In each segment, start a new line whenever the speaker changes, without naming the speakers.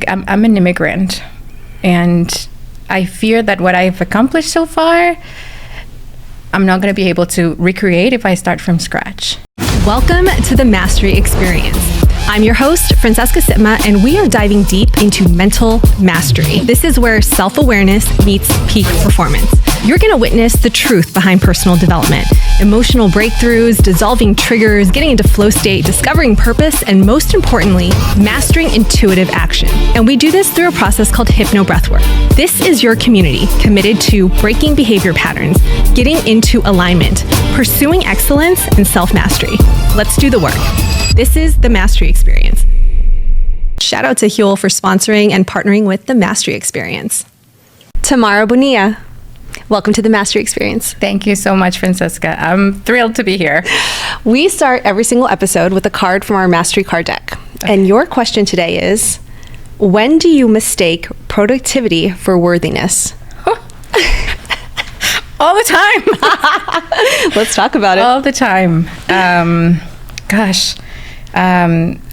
I'm an immigrant, and I fear that what I've accomplished so far, I'm not going to be able to recreate if I start from scratch.
Welcome to the Mastery Experience. I'm your host, Francesca Sipma, and we are diving deep into mental mastery. This is where self-awareness meets peak performance. You're going to witness the truth behind personal development, emotional breakthroughs, dissolving triggers, getting into flow state, discovering purpose, and most importantly, mastering intuitive action. And we do this through a process called HypnoBreathwork. This is your community committed to breaking behavior patterns, getting into alignment, pursuing excellence, and self-mastery. Let's do the work. This is the Mastery Experience. Shout out to Huel for sponsoring and partnering with the Mastery Experience. Tamara Bonilla, welcome to the Mastery Experience.
Thank you so much, Francesca. I'm thrilled to be here.
We start every single episode with a card from our Mastry Card deck. Okay. And your question today is, when do you mistake productivity for worthiness?
All the time.
Let's talk about it.
All the time.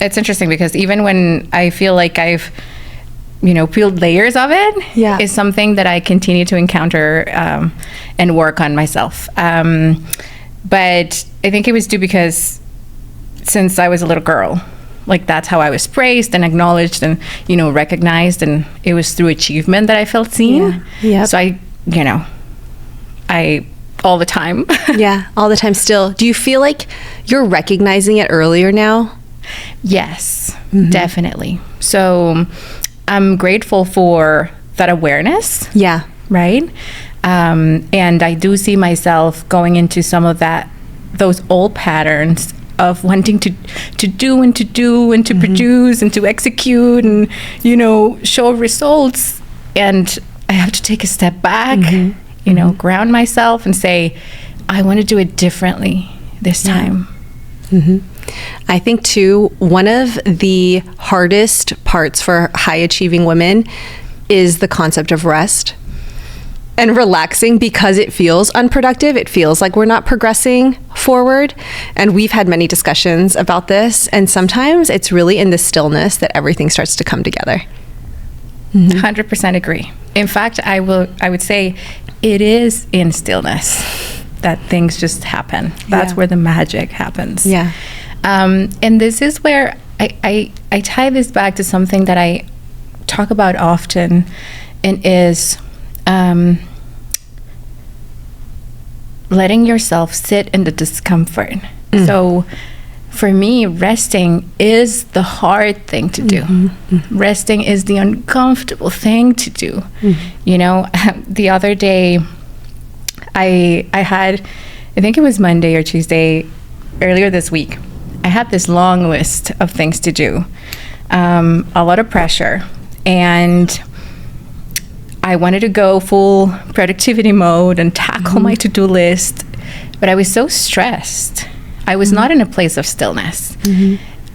It's interesting because even when I feel like I've, peeled layers of it, is something that I continue to encounter and work on myself. But I think it was due because since I was a little girl, like that's how I was praised and acknowledged and, recognized, and it was through achievement that I felt seen. Yeah. So I all the time.
Yeah, all the time still. Do you feel like you're recognizing it earlier now?
Yes, definitely. So I'm grateful for that awareness.
Yeah.
Right? And I do see myself going into some of those old patterns of wanting to do and to produce and to execute and, show results. And I have to take a step back, ground myself and say, I want to do it differently this time.
I think too, one of the hardest parts for high achieving women is the concept of rest and relaxing, because it feels unproductive. It feels like we're not progressing forward. And we've had many discussions about this. And sometimes it's really in the stillness that everything starts to come together.
100% agree. In fact, I would say it is in stillness that things just happen. That's where the magic happens.
Yeah.
And this is where I tie this back to something that I talk about often, and is letting yourself sit in the discomfort. So for me, resting is the hard thing to do. Resting is the uncomfortable thing to do. The other day, I had, I think it was Monday or Tuesday, earlier this week, I had this long list of things to do, a lot of pressure, and I wanted to go full productivity mode and tackle my to-do list, but I was so stressed. I was not in a place of stillness.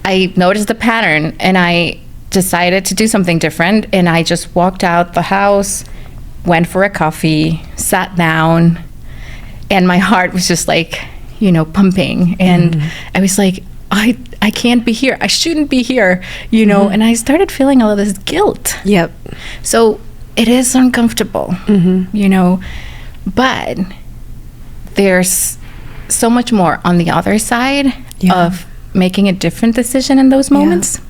I noticed the pattern and I decided to do something different, and I just walked out the house, went for a coffee, sat down, and my heart was just like, pumping. And I was like, I can't be here. I shouldn't be here, and I started feeling all of this guilt.
Yep.
So it is uncomfortable, but there's so much more on the other side of making a different decision in those moments.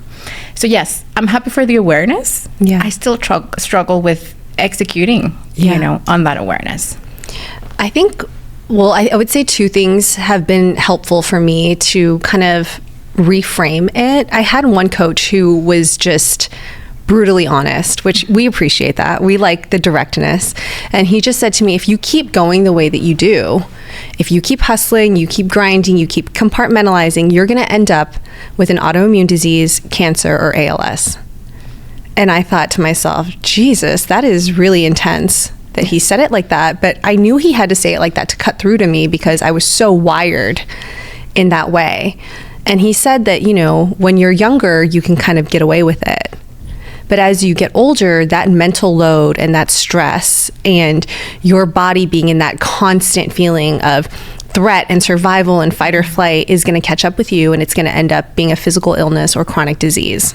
So yes, I'm happy for the awareness. I still struggle with executing, on that awareness.
I think, I would say two things have been helpful for me to kind of reframe it. I had one coach who was just brutally honest, which we appreciate that. We like the directness. And he just said to me, if you keep going the way that you do, if you keep hustling, you keep grinding, you keep compartmentalizing, you're going to end up with an autoimmune disease, cancer, or ALS. And I thought to myself, Jesus, that is really intense that he said it like that. But I knew he had to say it like that to cut through to me, because I was so wired in that way. And he said that, when you're younger, you can kind of get away with it. But as you get older, that mental load and that stress and your body being in that constant feeling of threat and survival and fight or flight is going to catch up with you, and it's going to end up being a physical illness or chronic disease.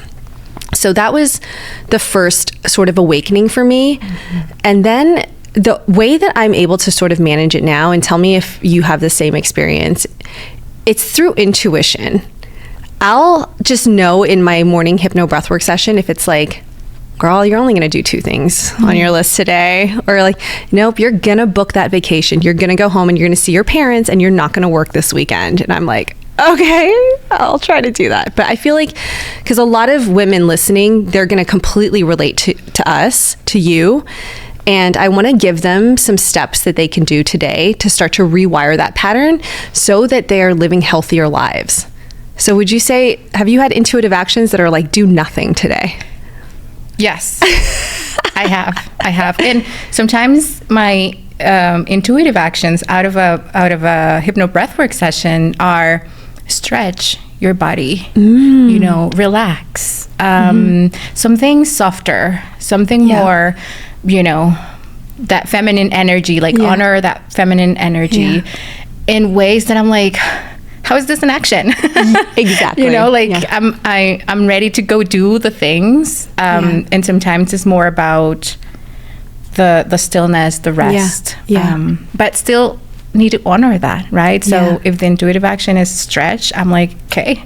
So that was the first sort of awakening for me. And then the way that I'm able to sort of manage it now, and tell me if you have the same experience, it's through intuition. I'll just know in my morning HypnoBreathwork session if it's like, girl, you're only going to do 2 things on your list today. Or like, nope, you're going to book that vacation. You're going to go home and you're going to see your parents and you're not going to work this weekend. And I'm like, okay, I'll try to do that. But I feel like, because a lot of women listening, they're going to completely relate to us, to you. And I want to give them some steps that they can do today to start to rewire that pattern so that they are living healthier lives. So would you say, have you had intuitive actions that are like, do nothing today?
Yes, I have. And sometimes my intuitive actions out of a HypnoBreathwork session are stretch your body, you know, relax, something softer, something more, you know, that feminine energy, like honor that feminine energy in ways that I'm like, how is this an action?
Exactly.
You know, like I'm ready to go do the things. And sometimes it's more about the stillness, the rest. But still need to honor that, right? So if the intuitive action is stretch, I'm like, okay,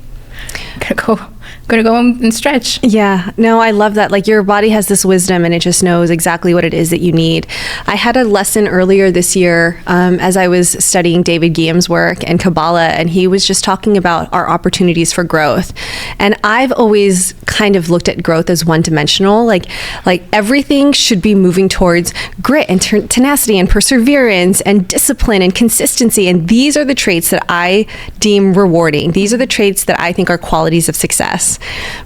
gonna go and stretch.
Yeah, no, I love that. Like, your body has this wisdom and it just knows exactly what it is that you need. I had a lesson earlier this year as I was studying David Guillem's work and Kabbalah, and he was just talking about our opportunities for growth. And I've always kind of looked at growth as one-dimensional. Like everything should be moving towards grit and tenacity and perseverance and discipline and consistency. And these are the traits that I deem rewarding. These are the traits that I think are qualities of success.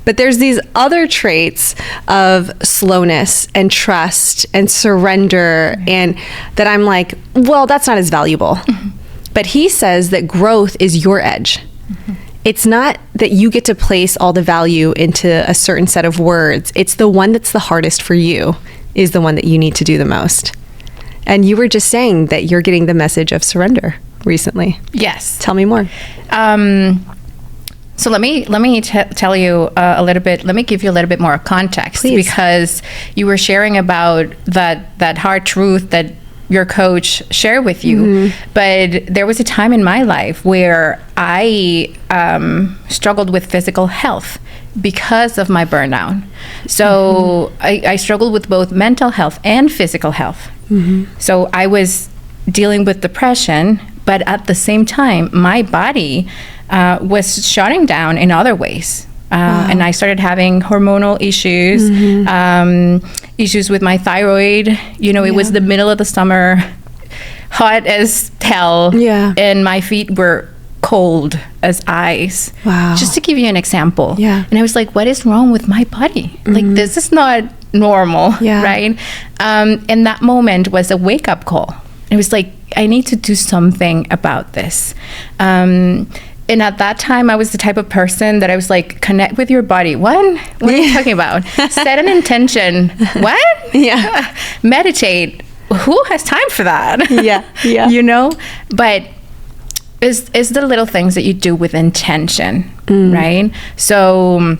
But there's these other traits of slowness and trust and surrender, and that I'm like, well, that's not as valuable. But he says that growth is your edge. It's not that you get to place all the value into a certain set of words. It's the one that's the hardest for you is the one that you need to do the most. And you were just saying that you're getting the message of surrender recently.
Yes.
Tell me more.
So let me tell you a little bit. Let me give you a little bit more context.
Please.
Because you were sharing about that hard truth that your coach shared with you. But there was a time in my life where I struggled with physical health because of my burnout. So I struggled with both mental health and physical health. So I was dealing with depression, but at the same time, my body was shutting down in other ways. And I started having hormonal issues, issues with my thyroid. You know, it was the middle of the summer, hot as hell, and my feet were cold as ice.
Wow.
Just to give you an example. And I was like, what is wrong with my body? Like, this is not normal, right? And that moment was a wake-up call. It was like, I need to do something about this. And at that time, I was the type of person that I was like, connect with your body. What are you talking about? Set an intention. What? Meditate. Who has time for that? You know? But it's the little things that you do with intention, right? So,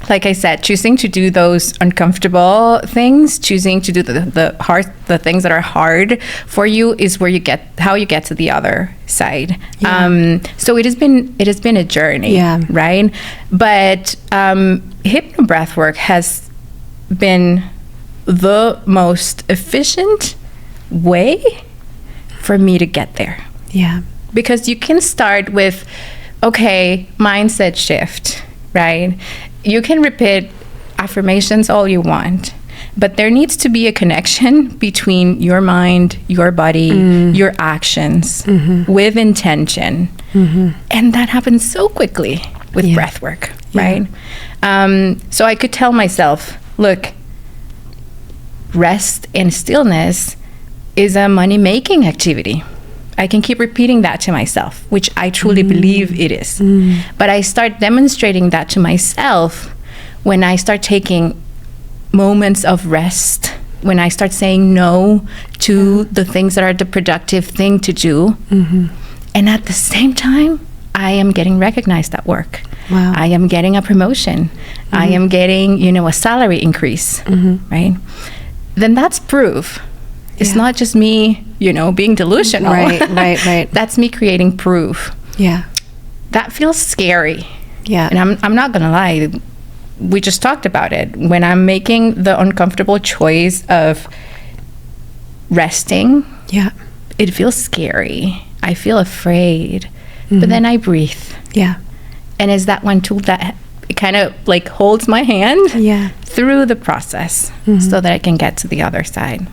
like I said, choosing to do those uncomfortable things, choosing to do the things that are hard for you is where how you get to the other side. So it has been a journey, right? But HypnoBreathwork has been the most efficient way for me to get there. Because you can start with, okay, mindset shift, right? You can repeat affirmations all you want, but there needs to be a connection between your mind, your body, your actions with intention. And that happens so quickly with breath work, right? So I could tell myself, look, rest and stillness is a money-making activity. I can keep repeating that to myself, which I truly believe it is. But I start demonstrating that to myself when I start taking moments of rest, when I start saying no to the things that are the productive thing to do. And at the same time, I am getting recognized at work.
Wow.
I am getting a promotion. I am getting, a salary increase, right? Then that's proof. It's not just me, being delusional.
Right.
That's me creating proof.
Yeah.
That feels scary.
Yeah.
And I'm not going to lie. We just talked about it. When I'm making the uncomfortable choice of resting, it feels scary. I feel afraid. But then I breathe.
Yeah.
And it's that one tool that kind of like holds my hand through the process so that I can get to the other side.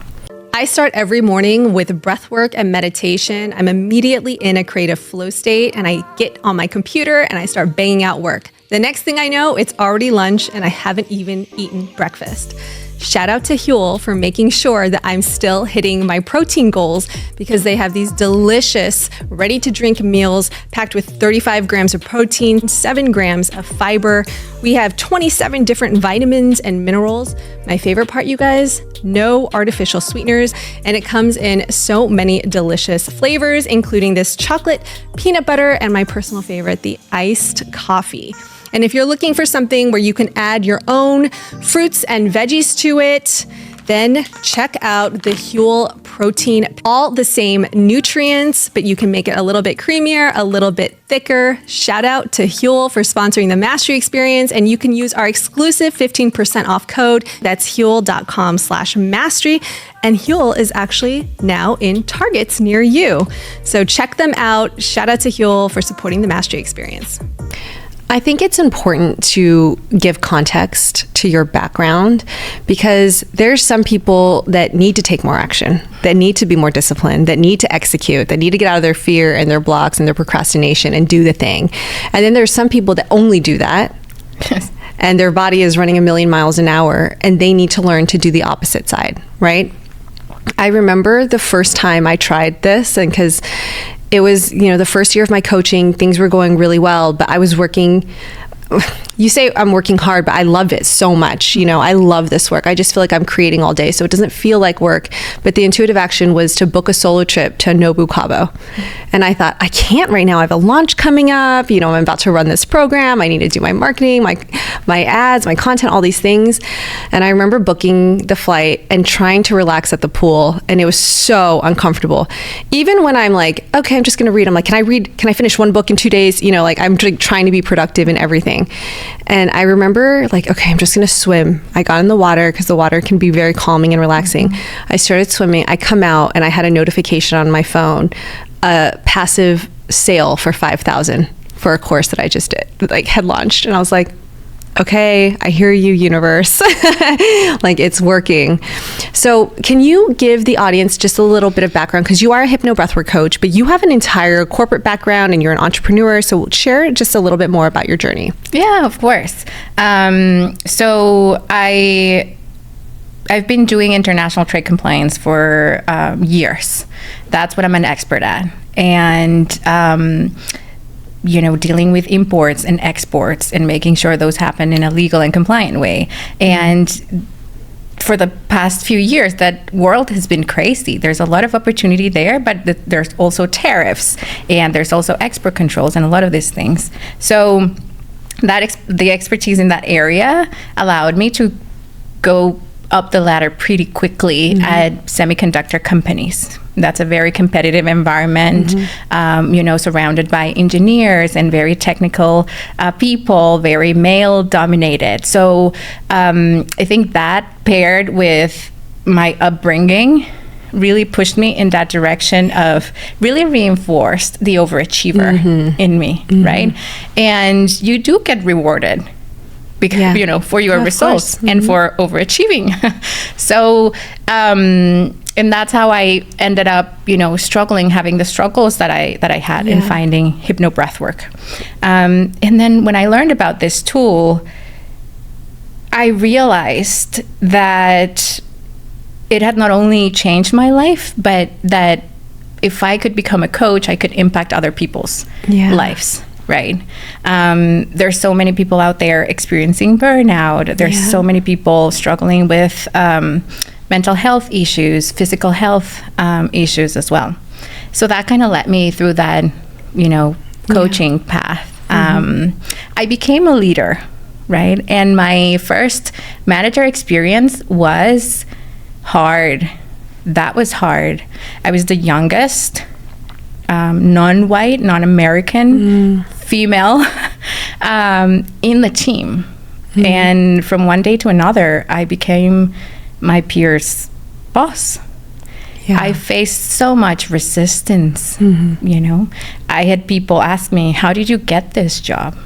I start every morning with breath work and meditation. I'm immediately in a creative flow state, and I get on my computer and I start banging out work. The next thing I know, it's already lunch and I haven't even eaten breakfast. Shout out to Huel for making sure that I'm still hitting my protein goals, because they have these delicious, ready-to-drink meals packed with 35 grams of protein, 7 grams of fiber. We have 27 different vitamins and minerals. My favorite part, you guys, no artificial sweeteners, and it comes in so many delicious flavors, including this chocolate, peanut butter, and my personal favorite, the iced coffee. And if you're looking for something where you can add your own fruits and veggies to it, then check out the Huel protein. All the same nutrients, but you can make it a little bit creamier, a little bit thicker. Shout out to Huel for sponsoring the Mastry experience. And you can use our exclusive 15% off code. That's Huel.com/Mastry. And Huel is actually now in Targets near you. So check them out. Shout out to Huel for supporting the Mastry experience. I think it's important to give context to your background, because there's some people that need to take more action, that need to be more disciplined, that need to execute, that need to get out of their fear and their blocks and their procrastination and do the thing. And then there's some people that only do that. And their body is running 1,000,000 miles an hour, and they need to learn to do the opposite side, right? I remember the first time I tried this, and because it was, the first year of my coaching, things were going really well, but I was working, you say I'm working hard, but I love it so much. I love this work. I just feel like I'm creating all day, so it doesn't feel like work. But the intuitive action was to book a solo trip to Nobu Cabo. And I thought, I can't right now. I have a launch coming up. I'm about to run this program. I need to do my marketing, my ads, my content, all these things. And I remember booking the flight and trying to relax at the pool. And it was so uncomfortable. Even when I'm like, okay, I'm just going to read. I'm like, can I finish one book in 2 days? I'm trying to be productive in everything. And I remember okay, I'm just going to swim. I got in the water because the water can be very calming and relaxing. I started swimming. I come out and I had a notification on my phone, a passive sale for $5,000 for a course that I just did, had launched. And I was like, okay, I hear you, universe. It's working. So can you give the audience just a little bit of background? Because you are a HypnoBreathwork coach, but you have an entire corporate background and you're an entrepreneur. So share just a little bit more about your journey.
Yeah, of course. So I've been doing international trade compliance for years. That's what I'm an expert at. And dealing with imports and exports and making sure those happen in a legal and compliant way. And for the past few years, that world has been crazy. There's a lot of opportunity there, but there's also tariffs, and there's also export controls and a lot of these things. So the expertise in that area allowed me to go up the ladder pretty quickly at semiconductor companies. That's a very competitive environment, surrounded by engineers and very technical people, very male dominated. So I think that paired with my upbringing really pushed me in that direction of really reinforced the overachiever in me, right? And you do get rewarded because, for your results and for overachieving. So, and that's how I ended up, struggling, having the struggles that I had in finding HypnoBreathwork. And then when I learned about this tool, I realized that it had not only changed my life, but that if I could become a coach, I could impact other people's lives. Right. There's so many people out there experiencing burnout. There's so many people struggling with mental health issues, physical health issues as well. So that kind of led me through that, coaching path. I became a leader, right? And my first manager experience was hard. That was hard. I was the youngest, non-white, non-American female in the team. And from one day to another, I became my peers' boss. Yeah. I faced so much resistance, you know. I had people ask me, how did you get this job?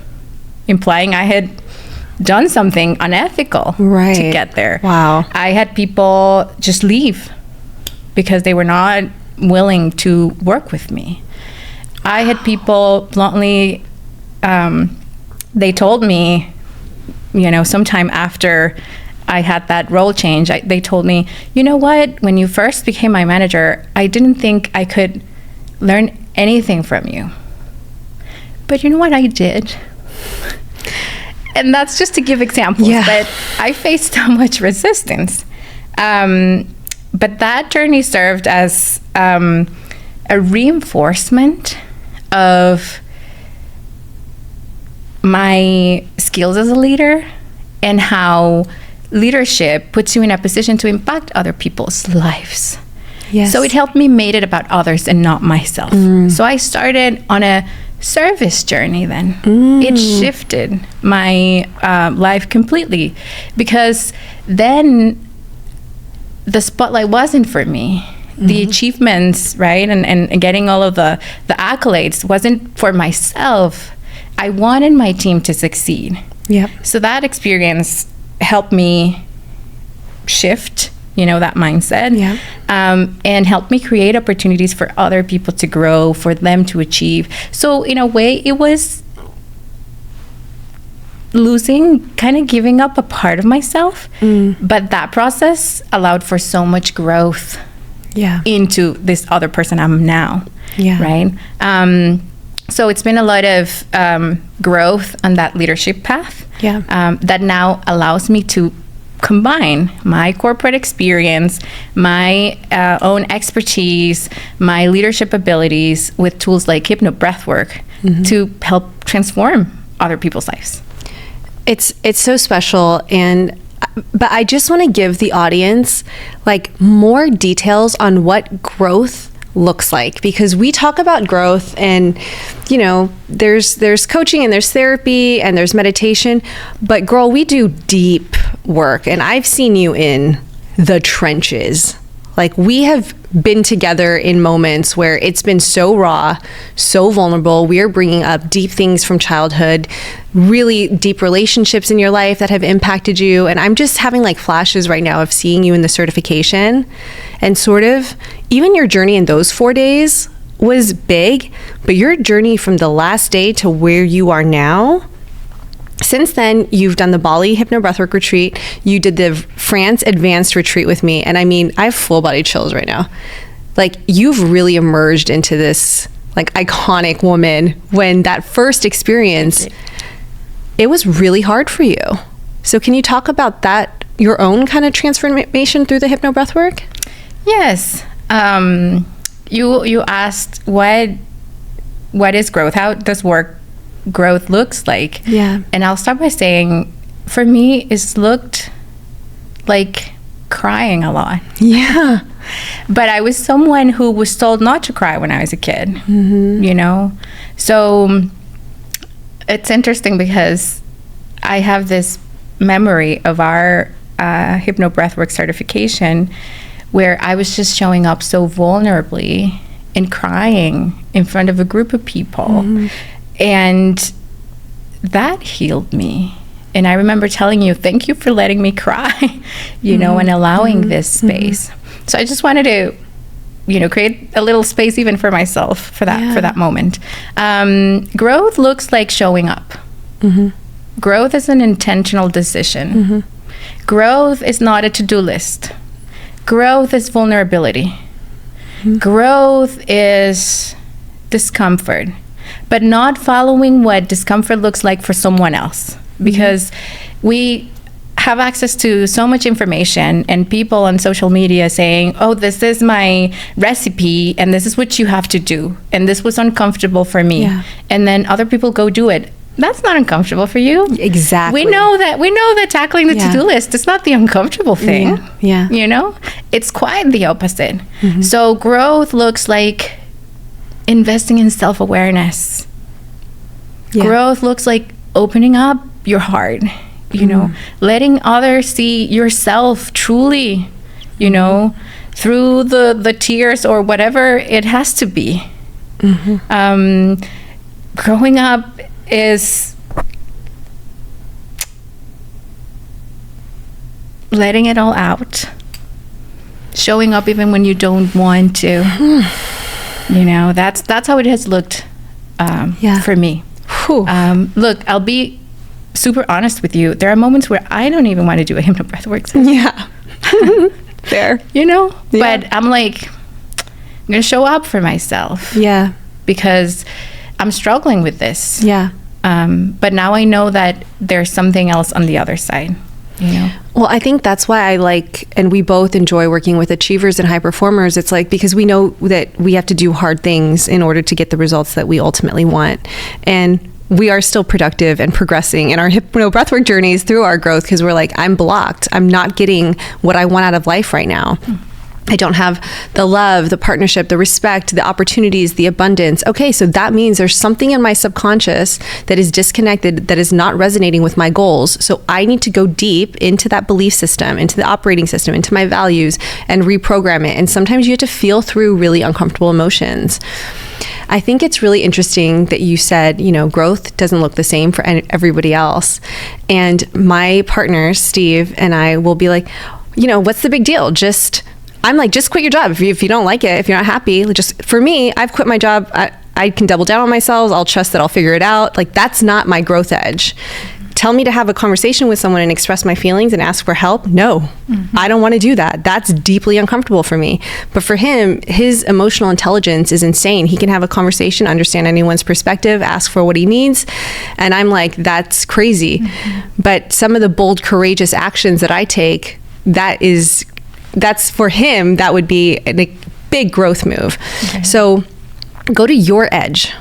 Implying I had done something unethical to get there.
Wow.
I had people just leave because they were not willing to work with me. I had people bluntly, they told me, you know, sometime after I had that role change, they told me, you know what, when you first became my manager, I didn't think I could learn anything from you. But you know what I did? And that's just to give examples, but I faced so much resistance. But that journey served as a reinforcement of my skills as a leader and how leadership puts you in a position to impact other people's lives. Yes. So it helped me make it about others and not myself. So I started on a service journey then. It shifted my life completely, because then the spotlight wasn't for me. The achievements, right, and getting all of the accolades wasn't for myself. I wanted my team to succeed. Yep. So that experience helped me shift, you know, that mindset, and helped me create opportunities for other people to grow, for them to achieve. So in a way, it was losing, kind of giving up a part of myself, but that process allowed for so much growth into this other person I'm now, right? So it's been a lot of growth on that leadership path that now allows me to combine my corporate experience, my own expertise, my leadership abilities with tools like HypnoBreathwork to help transform other people's lives.
It's so special, but I just want to give the audience like more details on what growth looks like, because we talk about growth and, you know, there's coaching and there's therapy and there's meditation, but girl, we do deep work, and I've seen you in the trenches. Like, we have been together in moments where it's been so raw, so vulnerable. We are bringing up deep things from childhood, really deep relationships in your life that have impacted you. And I'm just having like flashes right now of seeing you in the certification, and sort of even your journey in those 4 days was big, but your journey from the last day to where you are now. Since then, you've done the Bali HypnoBreathwork retreat. You did the France advanced retreat with me. And I mean, I have full body chills right now. Like, you've really emerged into this like iconic woman. When that first experience, it was really hard for you. So can you talk about that, your own kind of transformation through the HypnoBreathwork? Yes.
You asked what is growth? How does growth looks like? Yeah. And I'll start by saying, for me, it's looked like crying a lot. Yeah. But I was someone who was told not to cry when I was a kid, you know? So it's interesting because I have this memory of our HypnoBreathwork certification where I was just showing up so vulnerably and crying in front of a group of people. And that healed me. And I remember telling you, thank you for letting me cry, you know, and allowing this space. So I just wanted to, you know, create a little space even for myself for that moment. Growth looks like showing up. Growth is an intentional decision. Growth is not a to-do list. Growth is vulnerability. Growth is discomfort, but not following what discomfort looks like for someone else, because we have access to so much information and people on social media saying, oh, this is my recipe and this is what you have to do and this was uncomfortable for me, and then other people go do it That's not uncomfortable for you.
Exactly.
We know that tackling the to-do list is not the uncomfortable thing.
Yeah.
You know, it's quite the opposite. So growth looks like investing in self-awareness. Growth looks like opening up your heart, you know, letting others see yourself truly, you know, through the tears or whatever it has to be. Growing up is letting it all out, showing up even when you don't want to. You know, that's how it has looked for me. Look, I'll be super honest with you. There are moments where I don't even want to do a HypnoBreathwork session.
Yeah. Fair.
You know? Yeah. But I'm like, I'm going to show up for myself.
Yeah.
Because I'm struggling with this.
Yeah.
But now I know that there's something else on the other side, you know?
Well, I think that's why I like, and we both enjoy working with achievers and high performers. It's like, because we know that we have to do hard things in order to get the results that we ultimately want. And we are still productive and progressing in our HypnoBreathwork journeys through our growth, because we're like, I'm blocked. I'm not getting what I want out of life right now. I don't have the love, the partnership, the respect, the opportunities, the abundance. Okay, so that means there's something in my subconscious that is disconnected, that is not resonating with my goals. So I need to go deep into that belief system, into the operating system, into my values, and reprogram it. And sometimes you have to feel through really uncomfortable emotions. I think it's really interesting that you said, you know, growth doesn't look the same for everybody else. And my partner, Steve, and I will be like, you know, what's the big deal? I'm like, just quit your job. If you don't like it, if you're not happy, for me, I've quit my job. I can double down on myself. I'll trust that I'll figure it out. Like, that's not my growth edge. Tell me to have a conversation with someone and express my feelings and ask for help. No, I don't want to do that. That's deeply uncomfortable for me. But for him, his emotional intelligence is insane. He can have a conversation, understand anyone's perspective, ask for what he needs. And I'm like, that's crazy. But some of the bold, courageous actions that I take, that's for him, that would be a big growth move. Okay. So go to your edge.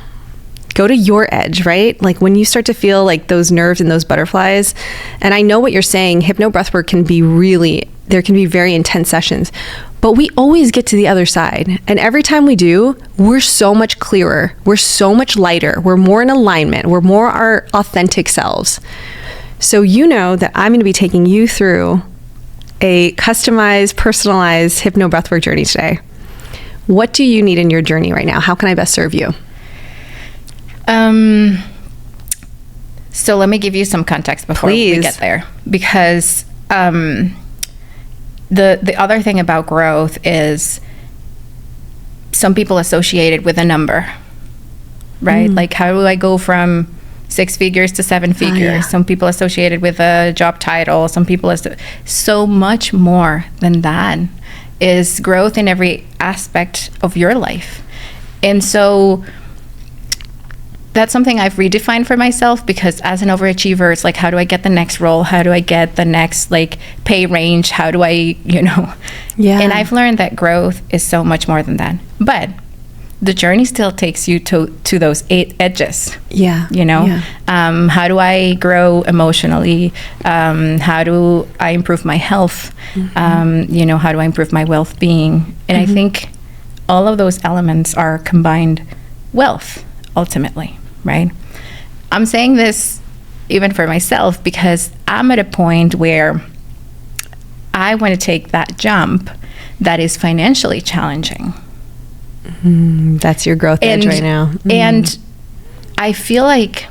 Go to your edge, right? Like when you start to feel like those nerves and those butterflies, and I know what you're saying, HypnoBreathwork there can be very intense sessions, but we always get to the other side. And every time we do, we're so much clearer. We're so much lighter. We're more in alignment. We're more our authentic selves. So you know that I'm going to be taking you through a customized, personalized HypnoBreathwork journey today. What do you need in your journey right now? How can I best serve you?
So let me give you some context before we get there, because the other thing about growth is some people associate it with a number, right? Like, how do I go from 6 figures to 7 figures? Yeah. Some people associate it with a job title. Some people so much more than that is growth in every aspect of your life. And so that's something I've redefined for myself, because as an overachiever, it's like, how do I get the next role? How do I get the next pay range? How do I, Yeah. And I've learned that growth is so much more than that. But the journey still takes you to those 8 edges.
Yeah.
Yeah. How do I grow emotionally? How do I improve my health? How do I improve my well-being? And I think all of those elements are combined wealth, ultimately, right? I'm saying this even for myself because I'm at a point where I want to take that jump that is financially challenging.
That's your growth edge right now.
And I feel like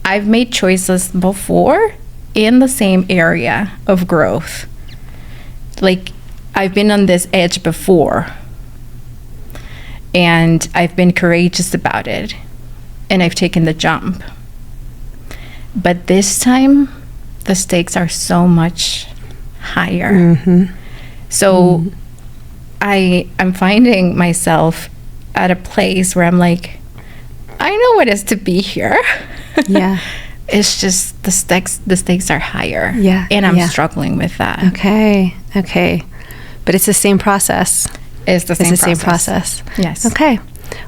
I've made choices before in the same area of growth. Like, I've been on this edge before, and I've been courageous about it, and I've taken the jump. But this time, the stakes are so much higher. So I'm finding myself at a place where I'm like, I know what it is to be here. Yeah. It's just the stakes are higher. Yeah. And I'm struggling with that.
Okay. But it's the same process.
It's the same process.
Yes. Okay.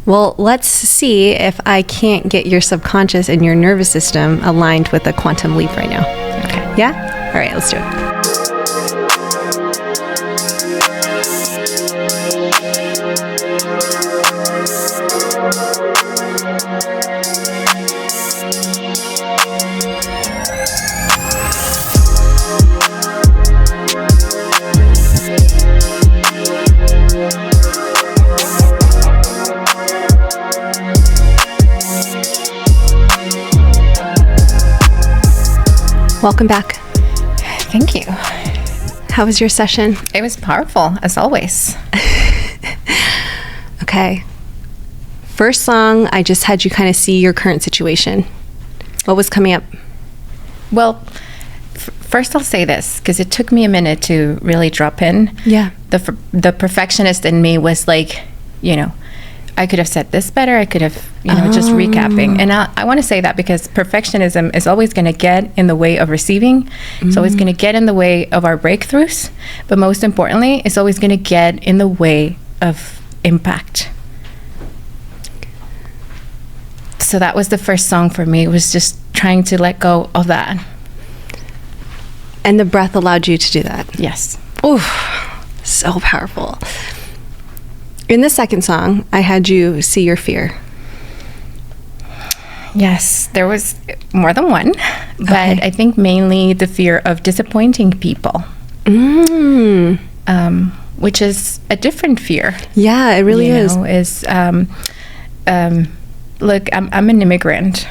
Well, let's see if I can't get your subconscious and your nervous system aligned with a quantum leap right now.
Okay.
Yeah? All right, let's do it. Welcome back.
Thank you.
How was your session?
It was powerful, as always.
Okay. First song, I just had you kind of see your current situation. What was coming up?
Well, first I'll say this, because it took me a minute to really drop in.
Yeah.
The perfectionist in me was like, I could have said this better. I could have, just recapping. And I want to say that because perfectionism is always going to get in the way of receiving. It's always going to get in the way of our breakthroughs. But most importantly, it's always going to get in the way of impact. So that was the first song for me. It was just trying to let go of that.
And the breath allowed you to do that?
Yes.
Oof, so powerful. In the second song, I had you see your fear.
Yes, there was more than one, but I think mainly the fear of disappointing people, which is a different fear.
Yeah, it really is.
Look, I'm an immigrant,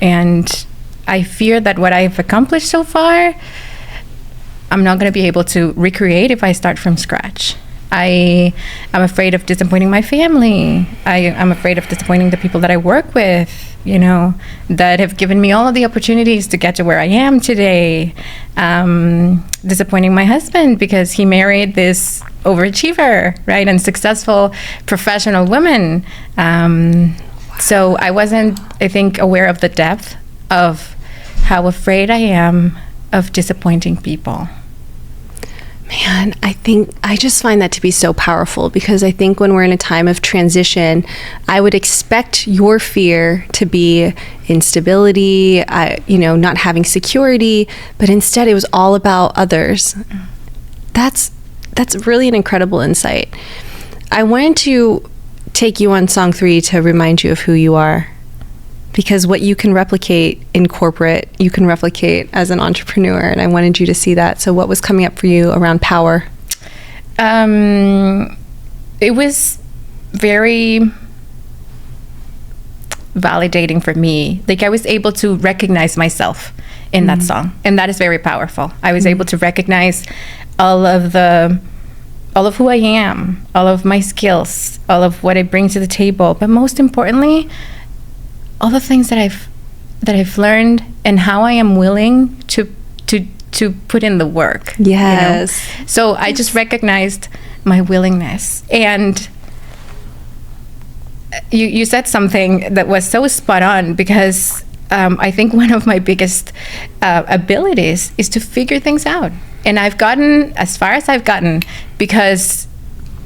and I fear that what I've accomplished so far, I'm not going to be able to recreate if I start from scratch. I'm afraid of disappointing my family. I'm afraid of disappointing the people that I work with, that have given me all of the opportunities to get to where I am today. Disappointing my husband because he married this overachiever, right, and successful professional woman. So I wasn't, I think, aware of the depth of how afraid I am of disappointing people.
Man, I just find that to be so powerful because I think when we're in a time of transition, I would expect your fear to be instability, not having security, but instead it was all about others. That's really an incredible insight. I wanted to take you on song 3 to remind you of who you are. Because what you can replicate in corporate, you can replicate as an entrepreneur. And I wanted you to see that. So what was coming up for you around power?
It was very validating for me. Like I was able to recognize myself in that song. And that is very powerful. I was able to recognize all of who I am, all of my skills, all of what I bring to the table. But most importantly, all the things that I've learned and how I am willing to put in the work.
Yes.
So I just recognized my willingness. And you said something that was so spot on because I think one of my biggest abilities is to figure things out. And I've gotten as far as I've gotten because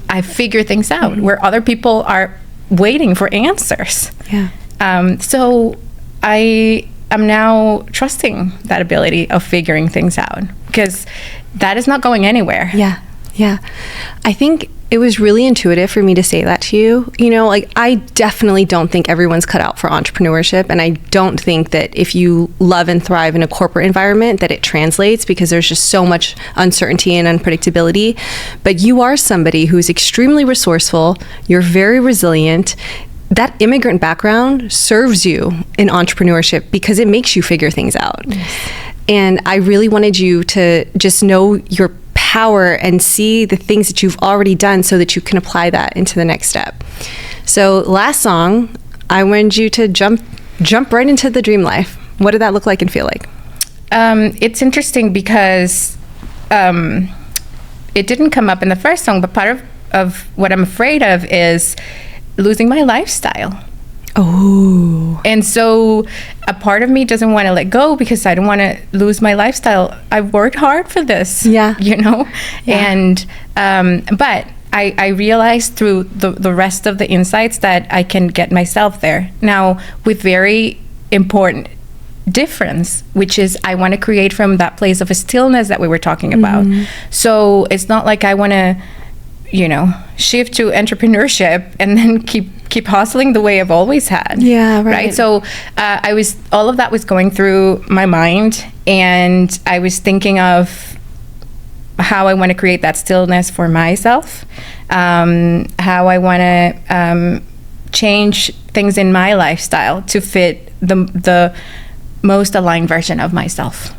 I figure things out where other people are waiting for answers.
Yeah.
So I am now trusting that ability of figuring things out because that is not going anywhere.
Yeah. Yeah. I think it was really intuitive for me to say that to you. I definitely don't think everyone's cut out for entrepreneurship. And I don't think that if you love and thrive in a corporate environment that it translates because there's just so much uncertainty and unpredictability. But you are somebody who's extremely resourceful. You're very resilient. That immigrant background serves you in entrepreneurship because it makes you figure things out. Yes. And I really wanted you to just know your power and see the things that you've already done so that you can apply that into the next step. So last song, I wanted you to jump right into the dream life. What did that look like and feel like?
It's interesting because it didn't come up in the first song, but part of what I'm afraid of is losing my lifestyle.
Oh.
And so a part of me doesn't want to let go because I don't want to lose my lifestyle. I've worked hard for this.
Yeah.
Yeah. And but I realized through the rest of the insights that I can get myself there. Now, with very important difference, which is I want to create from that place of a stillness that we were talking about. So it's not like I want to, shift to entrepreneurship and then keep hustling the way I've always had.
Yeah, right.
So all of that was going through my mind, and I was thinking of how I want to create that stillness for myself, how I want to change things in my lifestyle to fit the most aligned version of myself,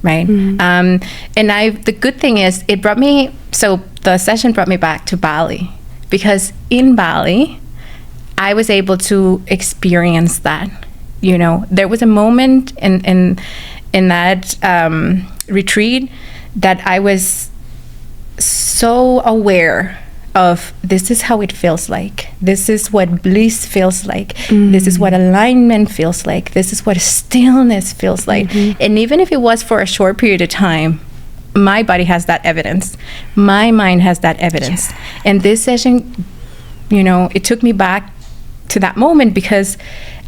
right? And the good thing is the session brought me back to Bali, because in Bali, I was able to experience that. There was a moment in that retreat that I was so aware of, this is how it feels like. This is what bliss feels like. This is what alignment feels like. This is what stillness feels like. And even if it was for a short period of time, my body has that evidence. My mind has that evidence. Yeah. And this session, it took me back to that moment, because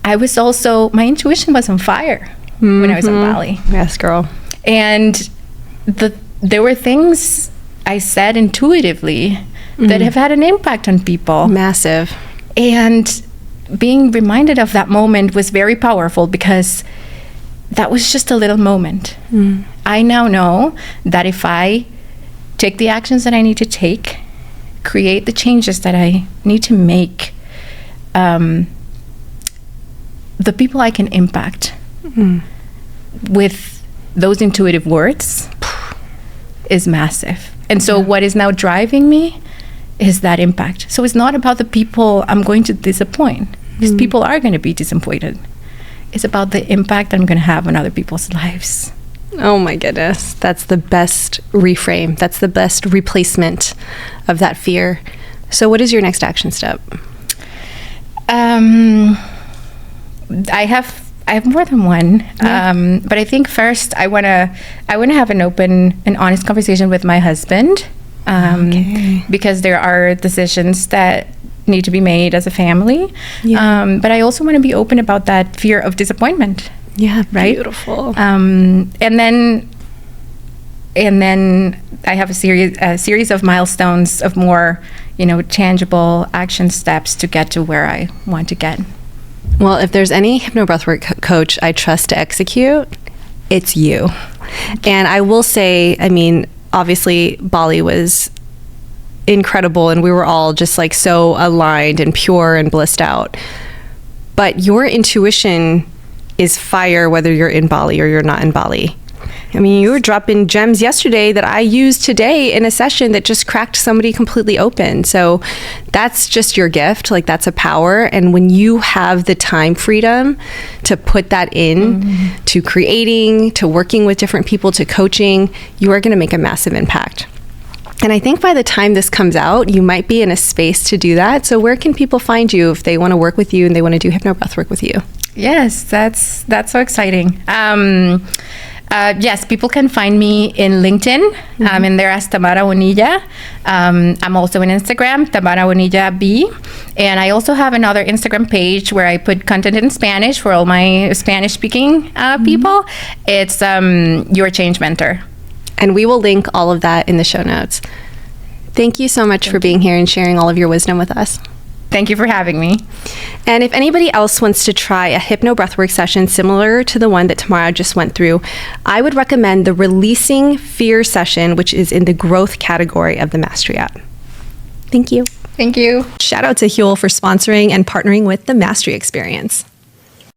my intuition was on fire when I was in Bali.
Yes, girl.
And there were things I said intuitively that have had an impact on people.
Massive.
And being reminded of that moment was very powerful, because that was just a little moment. I now know that if I take the actions that I need to take, create the changes that I need to make, the people I can impact with those intuitive words is massive. And so what is now driving me is that impact. So it's not about the people I'm going to disappoint, because people are going to be disappointed. It's about the impact I'm going to have on other people's lives.
Oh my goodness. That's the best reframe. That's the best replacement of that fear. So what is your next action step? I have more than one, but I think first I want to have an open and honest conversation with my husband, because there are decisions that need to be made as a family. But I also want to be open about that fear of disappointment. Yeah,
right.
Beautiful.
And then I have a series of milestones of more, tangible action steps to get to where I want to get.
Well, if there's any HypnoBreathwork coach I trust to execute, it's you. And I will say, obviously Bali was incredible, and we were all just like so aligned and pure and blissed out. But your intuition is fire, whether you're in Bali or you're not in Bali. You were dropping gems yesterday that I used today in a session that just cracked somebody completely open. So that's just your gift. Like, that's a power. And when you have the time freedom to put that in to creating, to working with different people, to coaching, you are going to make a massive impact. And I think by the time this comes out, you might be in a space to do that. So where can people find you if they want to work with you and they want to do HypnoBreathwork with you?
Yes, that's so exciting. Yes, people can find me in LinkedIn, and there as Tamara Bonilla. I'm also on Instagram, Tamara Bonilla B. And I also have another Instagram page where I put content in Spanish for all my Spanish-speaking people. It's Your Change Mentor.
And we will link all of that in the show notes. Thank you so much for being here and sharing all of your wisdom with us.
Thank you for having me.
And if anybody else wants to try a HypnoBreathwork session similar to the one that Tamara just went through, I would recommend the Releasing Fear session, which is in the growth category of the Mastry app. Thank you.
Thank you.
Shout out to Huel for sponsoring and partnering with the Mastry Experience.